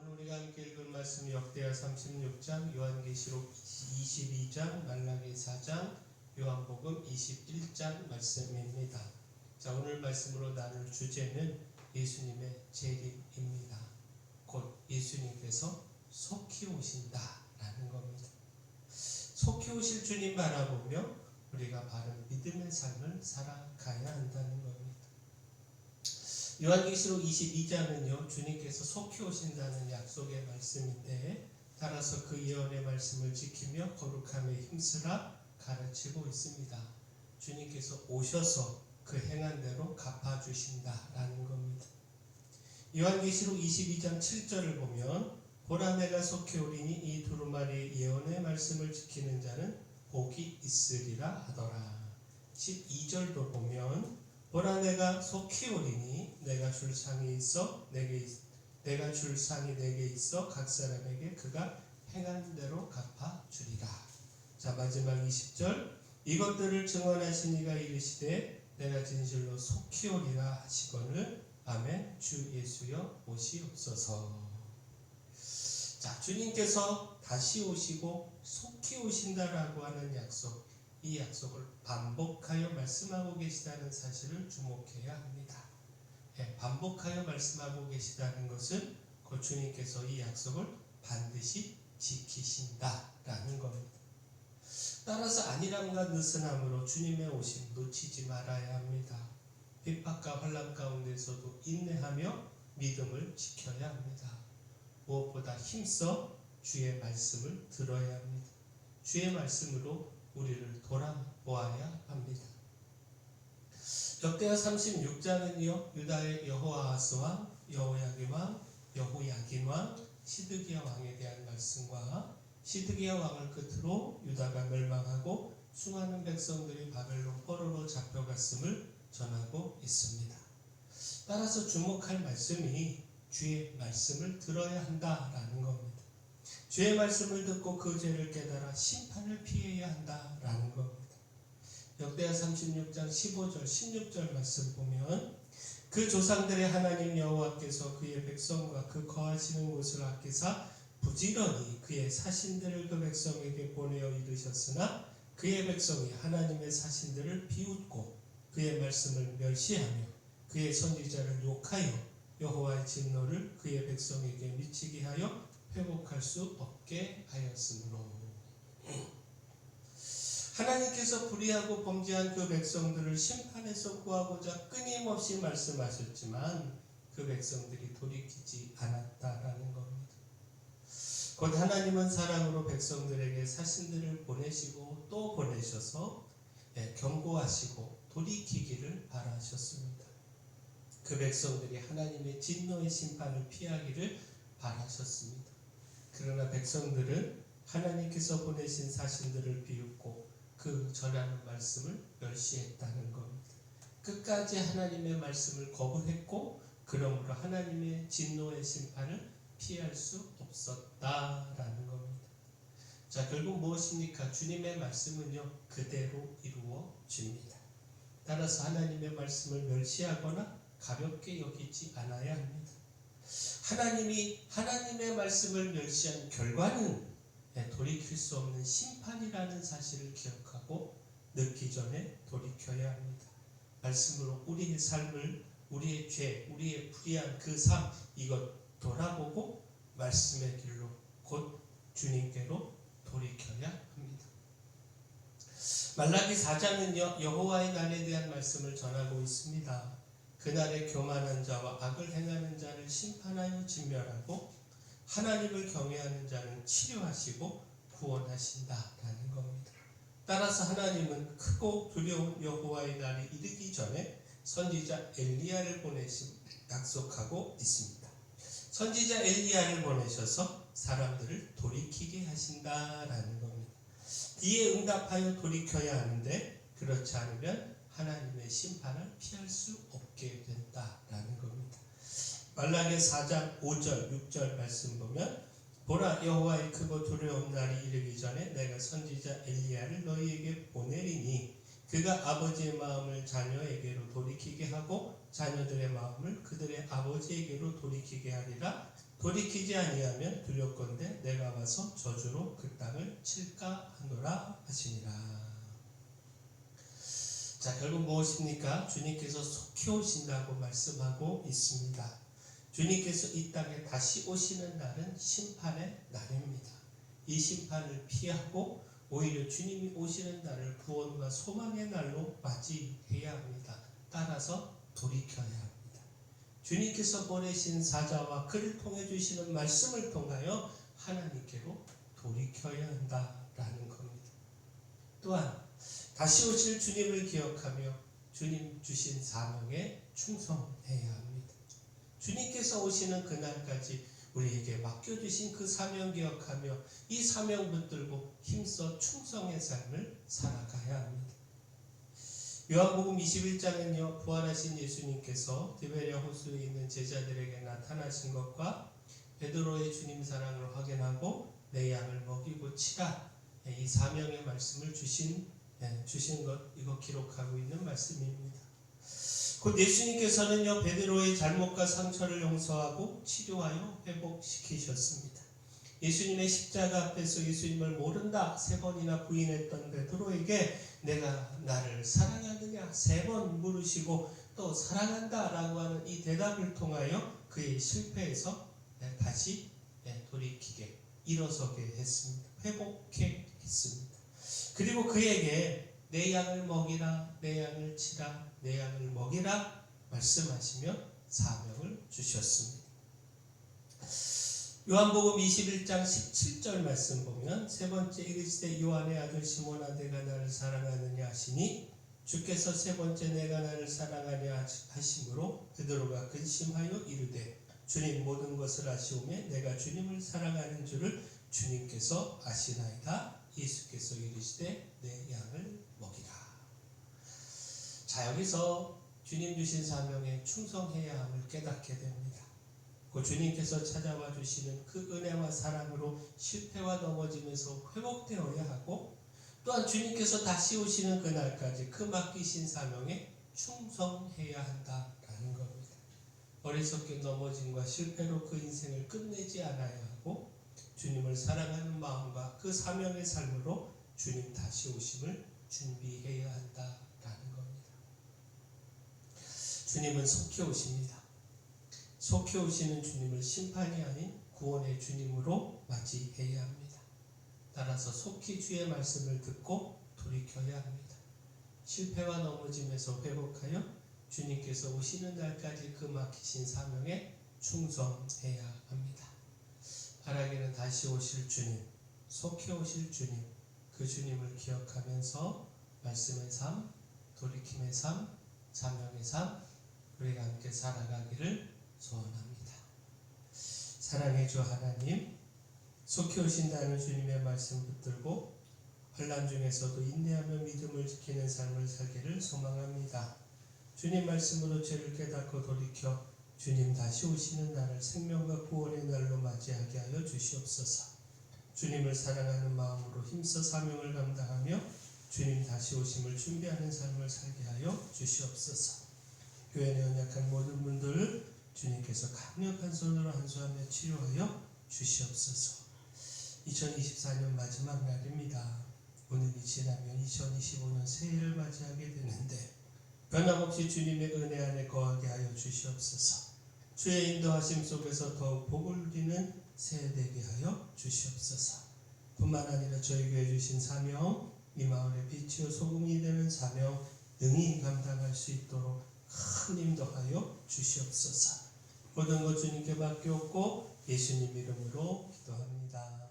오늘 우리가 함께 읽은 말씀 역대하 36장, 요한계시록 22장, 말라기 4장, 요한복음 21장 말씀입니다. 자, 오늘 말씀으로 나눌 주제는 예수님의 재림입니다. 곧 예수님께서 속히 오신다라는 겁니다. 속히 오실 주님 바라보며 우리가 바른 믿음의 삶을 살아가야 한다는 겁니다. 요한계시록 22장은요, 주님께서 속히 오신다는 약속의 말씀인데, 따라서 그 예언의 말씀을 지키며 거룩함에 힘쓰라 가르치고 있습니다. 주님께서 오셔서 그 행한 대로 갚아주신다라는 겁니다. 요한계시록 22장 7절을 보면, 보라 내가 속히 오리니 이 두루마리 예언의 말씀을 지키는 자는 복이 있으리라 하더라. 12절도 보면, 보라 내가 속히 오리니 내가 줄 상이 내게 있어 각 사람에게 그가 행한 대로 갚아주리라. 자, 마지막 20절, 이것들을 증언하신 이가 이르시되 내가 진실로 속히 오리라 하시거늘 아멘. 주 예수여 오시옵소서. 자, 주님께서 다시 오시고 속히 오신다라고 하는 약속, 이 약속을 반복하여 말씀하고 계시다는 사실을 주목해야 합니다. 반복하여 말씀하고 계시다는 것은 곧 주님께서 이 약속을 반드시 지키신다라는 겁니다. 따라서 안일함과 느슨함으로 주님의 오심 놓치지 말아야 합니다. 핍박과 환난 가운데서도 인내하며 믿음을 지켜야 합니다. 무엇보다 힘써 주의 말씀을 들어야 합니다. 주의 말씀으로 우리를 돌아보아야 합니다. 역대하 36장은요, 유다의 여호아하스 왕, 여호야긴 왕, 여호야긴 왕, 시드기야 왕에 대한 말씀과 시드기야 왕을 끝으로 유다가 멸망하고 수많은 백성들이 바벨론 포로로 잡혀갔음을 전하고 있습니다. 따라서 주목할 말씀이 주의 말씀을 들어야 한다라는 겁니다. 주의 말씀을 듣고 그 죄를 깨달아 심판을 피해야 한다라는 겁니다. 역대하 36장 15절 16절 말씀 보면, 그 조상들의 하나님 여호와께서 그의 백성과 그 거하시는 곳을 아끼사 부지런히 그의 사신들을 그 백성에게 보내어 이르셨으나 그의 백성이 하나님의 사신들을 비웃고 그의 말씀을 멸시하며 그의 선지자를 욕하여 여호와의 진노를 그의 백성에게 미치게 하여 회복할 수 없게 하였으므로. 하나님께서 불의하고 범죄한 그 백성들을 심판에서 구하고자 끊임없이 말씀하셨지만 그 백성들이 돌이키지 않았다라는 겁니다. 곧 하나님은 사랑으로 백성들에게 사신들을 보내시고 또 보내셔서 경고하시고 돌이키기를 바라셨습니다. 그 백성들이 하나님의 진노의 심판을 피하기를 바라셨습니다. 그러나 백성들은 하나님께서 보내신 사신들을 비웃고 그 전하는 말씀을 멸시했다는 겁니다. 끝까지 하나님의 말씀을 거부했고 그러므로 하나님의 진노의 심판을 피할 수 없었다라는 겁니다. 자, 결국 무엇입니까? 주님의 말씀은요, 그대로 이루어집니다. 따라서 하나님의 말씀을 멸시하거나 가볍게 여기지 않아야 합니다. 하나님이 하나님의 말씀을 멸시한 결과는 돌이킬 수 없는 심판이라는 사실을 기억하고 늦기 전에 돌이켜야 합니다. 말씀으로 우리의 삶을, 우리의 죄, 우리의 불의한 그 삶, 이것 돌아보고 말씀의 길로 곧 주님께로 돌이켜야 합니다. 말라기 4장은요, 여호와의 날에 대한 말씀을 전하고 있습니다. 그날에 교만한 자와 악을 행하는 자를 심판하여 진멸하고 하나님을 경외하는 자는 치료하시고 구원하신다라는 겁니다. 따라서 하나님은 크고 두려운 여호와의 날이 이르기 전에 선지자 엘리야를 보내신 약속하고 있습니다. 선지자 엘리야를 보내셔서 사람들을 돌이키게 하신다라는 겁니다. 이에 응답하여 돌이켜야 하는데 그렇지 않으면 하나님의 심판을 피할 수 없게 된다라는 겁니다. 말라기 4장 5절 6절 말씀 보면, 보라 여호와의 크고 두려운 날이 이르기 전에 내가 선지자 엘리야를 너희에게 보내리니 그가 아버지의 마음을 자녀에게로 돌이키게 하고 자녀들의 마음을 그들의 아버지에게로 돌이키게 하리라. 돌이키지 아니하면 두렵건대 내가 와서 저주로 그 땅을 칠까 하노라 하시니라. 자, 결국 무엇입니까? 주님께서 속히 오신다고 말씀하고 있습니다. 주님께서 이 땅에 다시 오시는 날은 심판의 날입니다. 이 심판을 피하고 오히려 주님이 오시는 날을 구원과 소망의 날로 맞이해야 합니다. 따라서 돌이켜야 합니다. 주님께서 보내신 사자와 그를 통해 주시는 말씀을 통하여 하나님께로 돌이켜야 한다라는 겁니다. 또한 다시 오실 주님을 기억하며 주님 주신 사명에 충성해야 합니다. 주님께서 오시는 그날까지 우리에게 맡겨주신 그 사명 기억하며 이 사명 붙들고 힘써 충성의 삶을 살아가야 합니다. 요한복음 21장은요, 부활하신 예수님께서 디베랴 호수에 있는 제자들에게 나타나신 것과 베드로의 주님 사랑을 확인하고 내 양을 먹이고 치라, 이 사명의 말씀을 주신 것, 이거 기록하고 있는 말씀입니다. 곧 예수님께서는요, 베드로의 잘못과 상처를 용서하고 치료하여 회복시키셨습니다. 예수님의 십자가 앞에서 예수님을 모른다 3번이나 부인했던 베드로에게 내가 나를 사랑하느냐 3번 물으시고 또 사랑한다 라고 하는 이 대답을 통하여 그의 실패에서 다시 돌이키게 일어서게 했습니다. 회복해 했습니다. 그리고 그에게 내 양을 먹이라, 내 양을 치라, 내 양을 먹이라 말씀하시며 사명을 주셨습니다. 요한복음 21장 17절 말씀 보면 세 번째 이르시되 요한의 아들 시몬아 내가 나를 사랑하느냐 하시니 주께서 세 번째 내가 나를 사랑하냐 하심으로 베드로가 근심하여 이르되 주님 모든 것을 아시오매 내가 주님을 사랑하는 줄을 주님께서 아시나이다. 예수께서 이르시되 내 양을 먹이라. 자, 여기서 주님 주신 사명에 충성해야 함을 깨닫게 됩니다. 그 주님께서 찾아와 주시는 그 은혜와 사랑으로 실패와 넘어짐에서 회복되어야 하고 또한 주님께서 다시 오시는 그날까지 그 맡기신 사명에 충성해야 한다라는 겁니다. 어리석게 넘어짐과 실패로 그 인생을 끝내지 않아야 하고 주님을 사랑하는 마음과 그 사명의 삶으로 주님 다시 오심을 준비해야 한다라는 겁니다. 주님은 속히 오십니다. 속히 오시는 주님을 심판이 아닌 구원의 주님으로 맞이해야 합니다. 따라서 속히 주의 말씀을 듣고 돌이켜야 합니다. 실패와 넘어짐에서 회복하여 주님께서 오시는 날까지 그 맡기신 사명에 충성해야 합니다. 바라기는 다시 오실 주님, 속히 오실 주님, 그 주님을 기억하면서 말씀의 삶, 돌이킴의 삶, 사명의 삶, 우리가 함께 살아가기를 소원합니다. 사랑의 주 하나님, 속히 오신다는 주님의 말씀 붙들고 환난 중에서도 인내하며 믿음을 지키는 삶을 살기를 소망합니다. 주님 말씀으로 죄를 깨닫고 돌이켜 주님 다시 오시는 날을 생명과 구원의 날로 맞이하게 하여 주시옵소서. 주님을 사랑하는 마음으로 힘써 사명을 감당하며 주님 다시 오심을 준비하는 삶을 살게 하여 주시옵소서. 교회 내 연약한 모든 분들 주님께서 강력한 손으로 안수하며 치료하여 주시옵소서. 2024년 마지막 날입니다. 오늘이 지나면 2025년 새해를 맞이하게 되는데 변함없이 주님의 은혜 안에 거하게 하여 주시옵소서. 주의 인도하심 속에서 더욱 복을 누리는 새해 되게 하여 주시옵소서. 뿐만 아니라 저희 교회 주신 사명, 이 마을의 빛이요 소금이 되는 사명 능히 감당할 수 있도록 큰 인도하여 주시옵소서. 모든 것 주님께 맡겼고 예수님 이름으로 기도합니다.